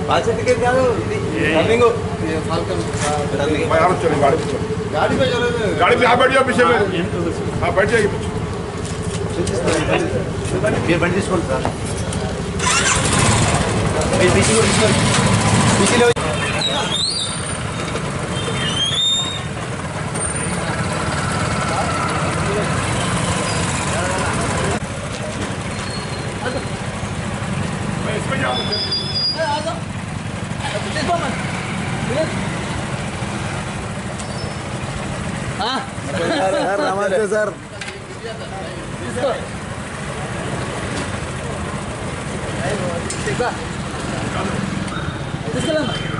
पाँच टिकट क्या रनिंग गाड़ी पे चलो गाड़ी पे आप बैठ जाओ पीछे में हाँ बैठ जाइए ये बंदी स्कूल सर पीछे पीछे लो इसमें जाओ नमस्ते सर తీసుకెళ్ళమ్మా